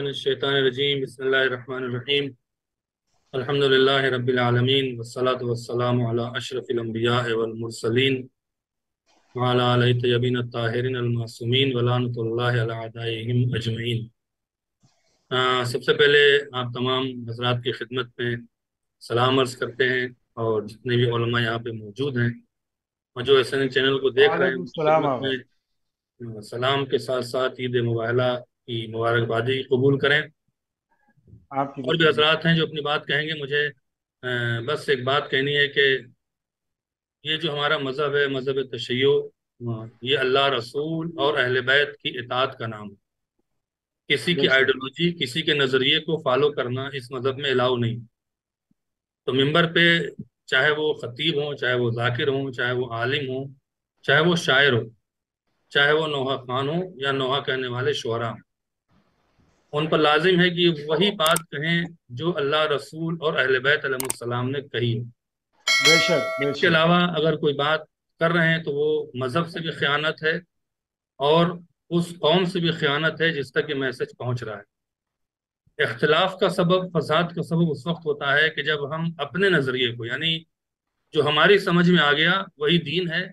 من الشیطان الرجیم بسم اللہ الرحمن الرحیم الحمدللہ رب العالمین والصلاة والسلام علی اشرف الانبیاء والمرسلین وعلی آلہ الطیبین الطاہرین المعصومین ولعنۃ اللہ علی اعدائہم اجمعین۔ سب سے پہلے آپ تمام حضرات کی خدمت میں سلام عرض کرتے ہیں، اور جتنے بھی علماء یہاں پہ موجود ہیں اور جو SN چینل کو دیکھ رہے ہیں وعلیکم ان کی السلام خدمت آبا۔ میں سلام کے ساتھ ساتھ عید مبارکہ کی مبارکبادی قبول کریں۔ آپ کی بھی اور بھی خدمت۔ حضرات ہیں جو اپنی بات کہیں گے، مجھے بس ایک بات کہنی ہے کہ یہ جو ہمارا مذہب ہے، مذہب تشیع، یہ اللہ رسول اور اہل بیت کی اطاعت کا نام ہے۔ کسی بے کی شک آئیڈیالوجی، کسی کے نظریے کو فالو کرنا اس مذہب میں الاؤ نہیں۔ تو ممبر پہ چاہے وہ خطیب ہوں، چاہے وہ ذاکر ہوں، چاہے وہ عالم ہوں، چاہے وہ شاعر ہو، چاہے وہ نوحہ خوان ہوں یا نوحہ کہنے والے شعراء ہوں، ان پر لازم ہے کہ وہی بات کہیں جو اللہ رسول اور اہل بیت علیہ السلام نے کہی ہے۔ بے شک بے اس کے شک علاوہ اگر کوئی بات کر رہے ہیں تو وہ مذہب سے بھی خیانت ہے، اور اس قوم سے بھی خیانت ہے جس تک یہ میسج پہنچ رہا ہے۔ اختلاف کا سبب، فساد کا سبب اس وقت ہوتا ہے کہ جب ہم اپنے نظریے کو، یعنی جو ہماری سمجھ میں آ گیا وہی دین ہے،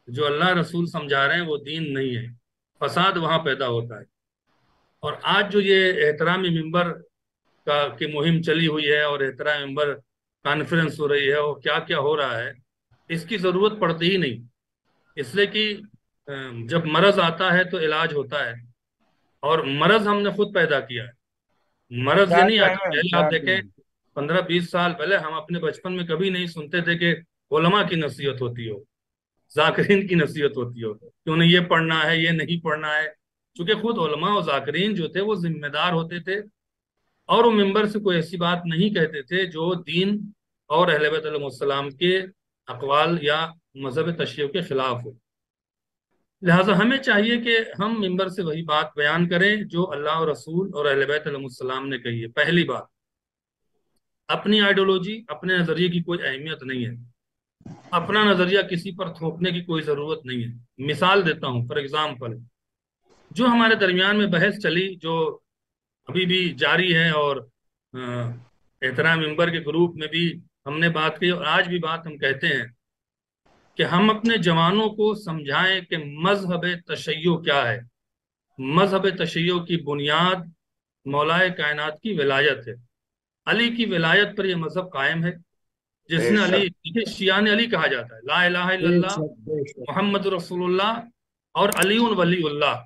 جو اللہ رسول سمجھا رہے ہیں وہ دین نہیں ہے، فساد وہاں پیدا ہوتا ہے۔ اور آج جو یہ احترام ممبر کی مہم چلی ہوئی ہے اور احترام ممبر کانفرنس ہو رہی ہے اور کیا کیا ہو رہا ہے، اس کی ضرورت پڑتی ہی نہیں، اس لیے کہ جب مرض آتا ہے تو علاج ہوتا ہے، اور مرض ہم نے خود پیدا کیا ہے۔ مرض یہ کیا نہیں آتا، کہیں پہلے کیا آپ دیکھیں کہیں 15-20 سال پہلے ہم اپنے بچپن میں کبھی نہیں سنتے تھے کہ علماء کی نصیحت ہوتی ہو، ذاکرین کی نصیحت ہوتی ہو کہ انہیں یہ پڑھنا ہے، یہ نہیں پڑھنا ہے، چونکہ خود علماء اور ذاکرین جو تھے وہ ذمہ دار ہوتے تھے، اور وہ ممبر سے کوئی ایسی بات نہیں کہتے تھے جو دین اور اہل بیت علیہ السلام کے اقوال یا مذہب تشیع کے خلاف ہو۔ لہٰذا ہمیں چاہیے کہ ہم ممبر سے وہی بات بیان کریں جو اللہ اور رسول اور اہل بیت علیہ السلام نے کہی ہے۔ پہلی بات، اپنی آئیڈیالوجی، اپنے نظریے کی کوئی اہمیت نہیں ہے، اپنا نظریہ کسی پر تھوپنے کی کوئی ضرورت نہیں ہے۔ مثال دیتا ہوں، فار ایگزامپل، جو ہمارے درمیان میں بحث چلی، جو ابھی بھی جاری ہے، اور احترام ممبر کے گروپ میں بھی ہم نے بات کی اور آج بھی بات ہم کہتے ہیں کہ ہم اپنے جوانوں کو سمجھائیں کہ مذہب تشیع کیا ہے۔ مذہب تشیع کی بنیاد مولائے کائنات کی ولایت ہے، علی کی ولایت پر یہ مذہب قائم ہے، جس بے نے علی، شک شیعہ نے علی کہا جاتا ہے، لا الہ الا بے اللہ شک بے شک محمد رسول اللہ اور علی ولی اللہ۔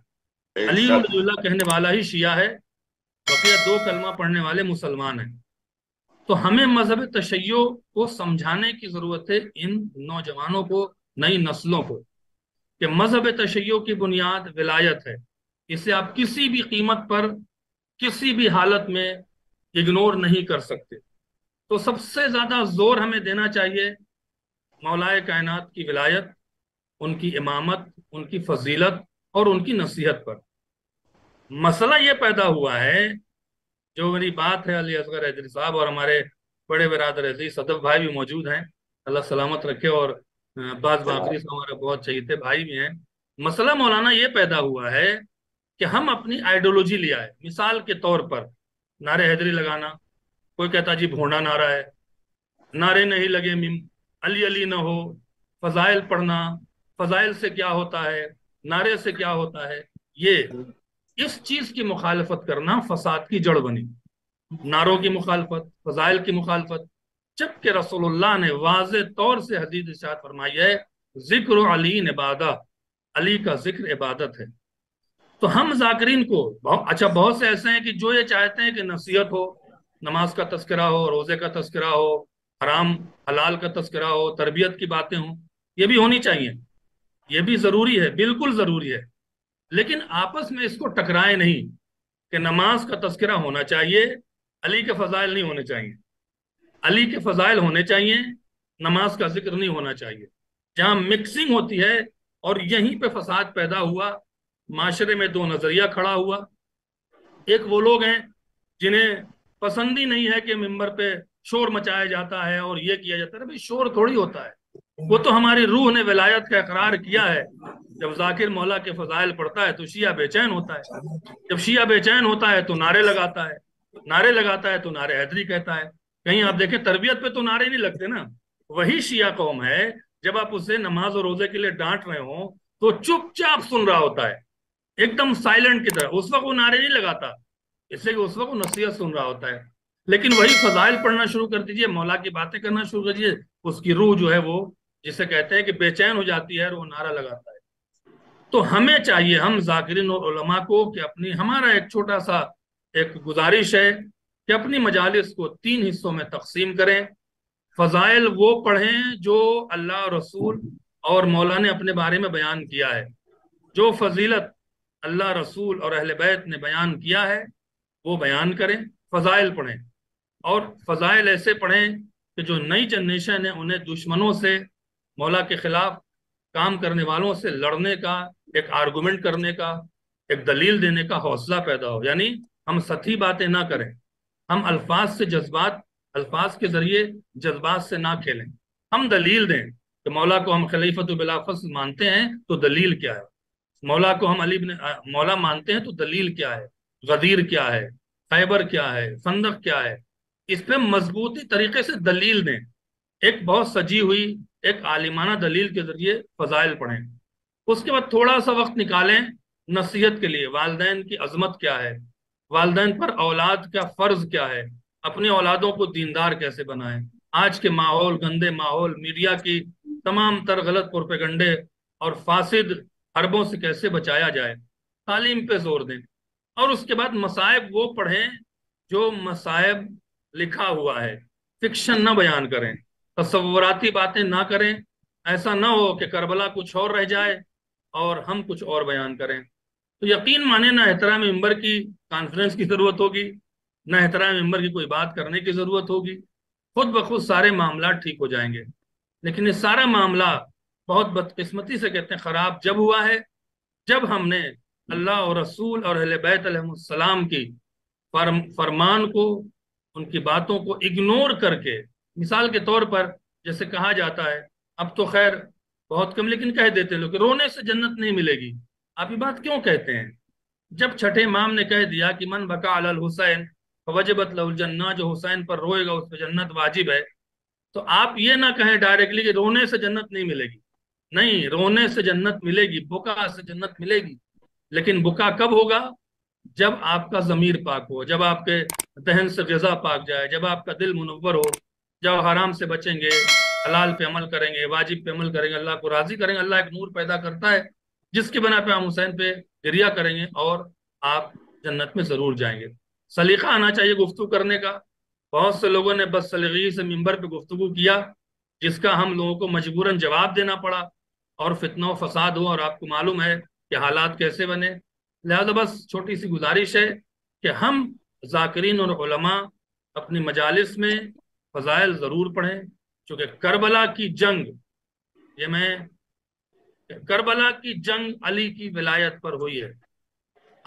بے علی شک ولی اللہ کہنے والا ہی شیعہ ہے، بقیہ 2 کلمہ پڑھنے والے مسلمان ہیں۔ تو ہمیں مذہب تشیع کو سمجھانے کی ضرورت ہے ان نوجوانوں کو، نئی نسلوں کو، کہ مذہب تشیع کی بنیاد ولایت ہے، اسے آپ کسی بھی قیمت پر، کسی بھی حالت میں اگنور نہیں کر سکتے۔ تو سب سے زیادہ زور ہمیں دینا چاہیے مولائے کائنات کی ولایت، ان کی امامت، ان کی فضیلت اور ان کی نصیحت پر۔ مسئلہ یہ پیدا ہوا ہے، جو میری بات ہے، علی اصغر حیدری صاحب اور ہمارے بڑے برادر عزیز صدف بھائی بھی موجود ہیں، اللہ سلامت رکھے، اور بعض باقری سے ہمارے بہت چہیتے بھائی بھی ہیں۔ مسئلہ مولانا یہ پیدا ہوا ہے کہ ہم اپنی آئیڈیالوجی لے آئے۔ مثال کے طور پر نعرے حیدری لگانا، کوئی کہتا جی بھونڈا نعرہ ہے، نعرے نہیں لگے علی علی نہ ہو، فضائل پڑھنا، فضائل سے کیا ہوتا ہے، نعرے سے کیا ہوتا ہے، یہ اس چیز کی مخالفت کرنا فساد کی جڑ بنی۔ نعروں کی مخالفت، فضائل کی مخالفت، جبکہ رسول اللہ نے واضح طور سے حدیث ارشاد فرمائی ہے، ذکر علی عبادہ، علی کا ذکر عبادت ہے۔ تو ہم ذاکرین کو بہت سے ایسے ہیں کہ جو یہ چاہتے ہیں کہ نصیحت ہو، نماز کا تذکرہ ہو، روزے کا تذکرہ ہو، حرام حلال کا تذکرہ ہو، تربیت کی باتیں ہوں، یہ بھی ہونی چاہیے، یہ بھی ضروری ہے، بالکل ضروری ہے، لیکن آپس میں اس کو ٹکرائے نہیں کہ نماز کا تذکرہ ہونا چاہیے، علی کے فضائل نہیں ہونے چاہیے، علی کے فضائل ہونے چاہیے، نماز کا ذکر نہیں ہونا چاہیے۔ جہاں مکسنگ ہوتی ہے اور یہیں پہ فساد پیدا ہوا، معاشرے میں 2 نظریہ کھڑا ہوا۔ ایک وہ لوگ ہیں جنہیں پسند ہی نہیں ہے کہ ممبر پہ شور مچایا جاتا ہے اور یہ کیا جاتا ہے۔ بھئی شور تھوڑی ہوتا ہے، وہ تو ہماری روح نے ولایت کا اقرار کیا ہے. جب ذاکر مولا کے فضائل پڑھتا ہے تو شیعہ بے چین ہوتا ہے. جب شیعہ بے چین ہوتا ہے تو نعرے لگاتا ہے. نعرے لگاتا ہے تو نعرے حیدری کہتا ہے. کہیں آپ دیکھیں تربیت پہ تو نعرے نہیں لگتے نا. وہی شیعہ قوم ہے جب آپ اسے نماز اور روزے کے لیے ڈانٹ رہے ہوں تو چپ چاپ سن رہا ہوتا ہے, ایک دم سائلنٹ کی طرح. اس وقت وہ نعرے نہیں لگاتا, اس لیے کہ اس وقت وہ نصیحت سن رہا ہوتا ہے. لیکن وہی فضائل پڑھنا شروع کر دیجئے, مولا کی باتیں کرنا شروع کر دیجئے, اس کی روح جو ہے وہ جسے کہتے ہیں کہ بے چین ہو جاتی ہے اور وہ نعرہ لگاتا ہے. تو ہمیں چاہیے, ہم ذاکرین اور علماء کو, کہ اپنی, ہمارا ایک چھوٹا سا ایک گزارش ہے کہ اپنی مجالس کو 3 حصوں میں تقسیم کریں. فضائل وہ پڑھیں جو اللہ رسول اور مولا نے اپنے بارے میں بیان کیا ہے. جو فضیلت اللہ رسول اور اہل بیت نے بیان کیا ہے وہ بیان کریں, فضائل پڑھیں. اور فضائل ایسے پڑھیں کہ جو نئی جنریشن ہے انہیں دشمنوں سے, مولا کے خلاف کام کرنے والوں سے لڑنے کا, ایک آرگومنٹ کرنے کا, ایک دلیل دینے کا حوصلہ پیدا ہو. یعنی ہم سطحی باتیں نہ کریں, ہم الفاظ سے جذبات, الفاظ کے ذریعے جذبات سے نہ کھیلیں. ہم دلیل دیں کہ مولا کو ہم خلیفۃ بلا فصل مانتے ہیں تو دلیل کیا ہے, مولا کو ہم علی بن مولا مانتے ہیں تو دلیل کیا ہے, غدیر کیا ہے, خیبر کیا ہے, خندق کیا ہے. اس پہ مضبوطی طریقے سے دلیل دیں, ایک بہت سجی ہوئی ایک عالمانہ دلیل کے ذریعے فضائل پڑھیں. اس کے بعد تھوڑا سا وقت نکالیں نصیحت کے لیے. والدین کی عظمت کیا ہے, والدین پر اولاد کا فرض کیا ہے, اپنی اولادوں کو دیندار کیسے بنائیں, آج کے ماحول, گندے ماحول, میڈیا کی تمام تر غلط پروپیگنڈے اور فاسد حربوں سے کیسے بچایا جائے, تعلیم پہ زور دیں. اور اس کے بعد مصائب وہ پڑھیں جو مصائب لکھا ہوا ہے, فکشن نہ بیان کریں, تصوراتی باتیں نہ کریں. ایسا نہ ہو کہ کربلا کچھ اور رہ جائے اور ہم کچھ اور بیان کریں. تو یقین مانے نہ احترام ممبر کی کانفرنس کی ضرورت ہوگی, نہ احترام ممبر کی کوئی بات کرنے کی ضرورت ہوگی, خود بخود سارے معاملات ٹھیک ہو جائیں گے. لیکن یہ سارا معاملہ بہت بدقسمتی سے کہتے ہیں خراب جب ہوا ہے جب ہم نے اللہ اور رسول اور اہل بیت علیہ السلام کی فرمان کو, ان کی باتوں کو اگنور کر کے, مثال کے طور پر جیسے کہا جاتا ہے, اب تو خیر بہت کم لیکن کہہ دیتے لوگ کہ رونے سے جنت نہیں ملے گی. آپ یہ بات کیوں کہتے ہیں؟ جب چھٹے امام نے کہہ دیا کہ من بکا علی الحسین فوجبت له الجنہ, جو حسین پر روئے گا اس پہ جنت واجب ہے, تو آپ یہ نہ کہیں ڈائریکٹلی کہ رونے سے جنت نہیں ملے گی. نہیں, رونے سے جنت ملے گی, بکا سے جنت ملے گی. لیکن بکا کب ہوگا؟ جب آپ کا ضمیر پاک ہو, جب آپ کے دہن سے غذا پاک جائے, جب آپ کا دل منور ہو, جب حرام سے بچیں گے, حلال پہ عمل کریں گے, واجب پہ عمل کریں گے, اللہ کو راضی کریں گے. اللہ ایک نور پیدا کرتا ہے جس کی بنا پہ ہم حسین پہ گریہ کریں گے اور آپ جنت میں ضرور جائیں گے. سلیقہ آنا چاہیے گفتگو کرنے کا. بہت سے لوگوں نے بس سلیقے سے ممبر پہ گفتگو کیا جس کا ہم لوگوں کو مجبوراً جواب دینا پڑا اور فتنہ و فساد ہوا, اور آپ کو معلوم ہے کہ حالات کیسے بنے. لہذا بس چھوٹی سی گزارش ہے کہ ہم ذاکرین اور علماء اپنی مجالس میں فضائل ضرور پڑھیں, چونکہ کربلا کی جنگ, کربلا کی جنگ علی کی ولایت پر ہوئی ہے.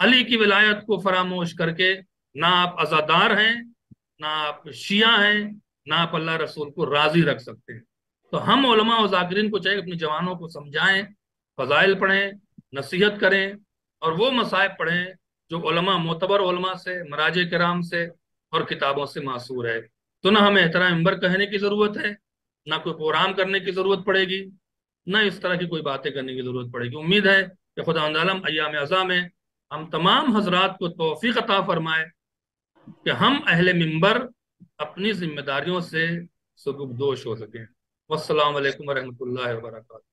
علی کی ولایت کو فراموش کر کے نہ آپ عزادار ہیں, نہ آپ شیعہ ہیں, نہ آپ اللہ رسول کو راضی رکھ سکتے ہیں. تو ہم علماء و ذاکرین کو چاہیے اپنے جوانوں کو سمجھائیں, فضائل پڑھیں, نصیحت کریں, اور وہ مصائب پڑھیں جو علماء, معتبر علماء سے, مراجع کرام سے اور کتابوں سے معصور ہے. تو نہ ہمیں احترام ممبر کہنے کی ضرورت ہے, نہ کوئی پروگرام کرنے کی ضرورت پڑے گی, نہ اس طرح کی کوئی باتیں کرنے کی ضرورت پڑے گی. امید ہے کہ خدا عالم ایام اعظم میں ہم تمام حضرات کو توفیق عطا فرمائے کہ ہم اہل ممبر اپنی ذمہ داریوں سے سبکدوش ہو سکیں. والسلام علیکم ورحمۃ اللہ وبرکاتہ.